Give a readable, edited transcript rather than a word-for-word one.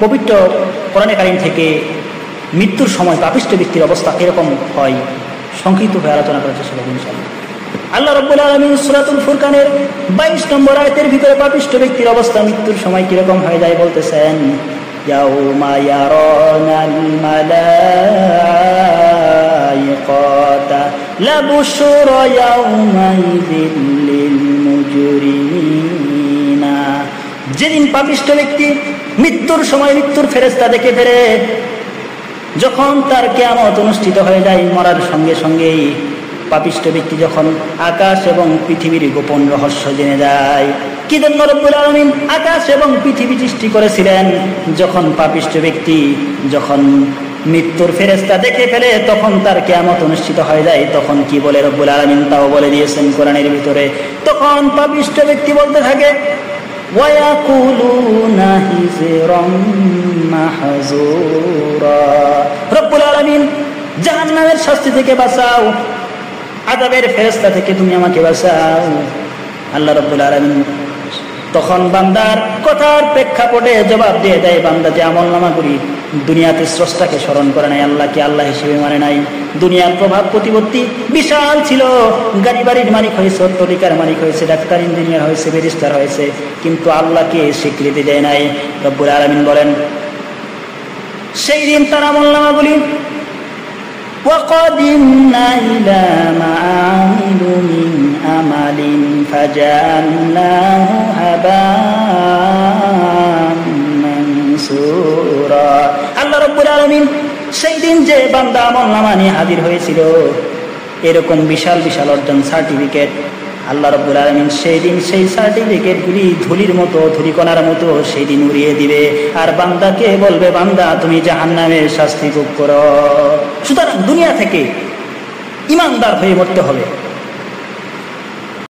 পবিত্র কোরআনে কারীম থেকে মৃত্যুর সময় পাপিষ্ঠ ব্যক্তির অবস্থা কিরকম হয় সংক্ষিপ্ত হয়ে আলোচনা করার চেষ্টা করব ইনশাআল্লাহ। আল্লাহ রাব্বুল আলামিন সূরাতুল ফুরকানের 22 নম্বর আয়াতের ভিতরে পাপিষ্ঠ ব্যক্তির অবস্থা মৃত্যুর সময় কিরকম হয়ে যায় বলতেছেন, ইয়াউমা ইয়ারানাল মালাইকাতা লা বুশরা ইয়াউমাইযিল লিল মুজরিমিনা। যেদিন পাপিষ্ঠ ব্যক্তি মৃত্যুর সময় মৃত্যুর ফেরেশতা দেখে ফেরে, যখন তার কিয়ামত অনুষ্ঠিত হয়ে যায়, মরার সঙ্গে সঙ্গেই পাপিষ্ঠ ব্যক্তি যখন আকাশ এবং পৃথিবীর গোপন রহস্য জেনে যায়। কি জন্য রব্বুল আলামিন আকাশ এবং পৃথিবী সৃষ্টি করেছিলেন? যখন পাপিষ্ঠ ব্যক্তি যখন মৃত্যুর ফেরেশতা দেখে ফেলে, তখন তার কিয়ামত অনুষ্ঠিত হয়ে যায়। তখন কি বলে রব্বুল আলামিন তাও বলে দিয়েছেন কোরআনের ভিতরে। তখন পাপিষ্ঠ ব্যক্তি বলতে থাকে, ওয়ায়াকুলুনা হিজরাম মাহজুরা, রব্বুল আলামিন জাহান্নামের শাস্তি থেকে বাঁচাও, আযাবের ফেরেশতা থেকে তুমি আমাকে বাঁচাও। আল্লাহ রাব্বুল আলামিন তখন বান্দার কথার প্রেক্ষাপটে জবাব দিয়ে দেয়, বান্দা যে আমলনামাগুলি দুনিয়াতে স্রষ্টাকে স্মরণ করে নাই, আল্লাহকে আল্লাহ হিসেবে মানে নাই, দুনিয়ার প্রভাব প্রতিপত্তি বিশাল ছিল, গাড়ি বাড়ির মালিক হয়েছে, অট্টালিকার মালিক হয়েছে, ডাক্তার ইঞ্জিনিয়ার হয়েছে, ব্যারিস্টার হয়েছে, কিন্তু আল্লাহকে স্বীকৃতি দেয় নাই। রব্বুল আলামিন বলেন সেই দিন তার আমলনামাগুলি وَقَدِمْنَا إِلَى مَا عَمِلُوا مِنْ عَمَلٍ فَجَعَلْنَاهُ هَبَاءً مَنْثُورًا। আল্লাহ রাব্বুল আলামিন সেই দিন যে বান্দা আমলনামা নিয়ে হাজির হয়েছিল, এরকম বিশাল বিশাল অর্জন সার্টিফিকেট, আল্লাহ রাব্বুল আলামিন সেই দিন সেই সার্টিফিকেটগুলি ধুলির মতো, ধুলিকণার মতো সেই দিন উড়িয়ে দিবে, আর বান্দাকে বলবে, বান্দা তুমি জাহান্নামের শাস্তি ভোগ করো। সুতরাং দুনিয়া থেকে ইমানদার হয়ে মরতে হবে।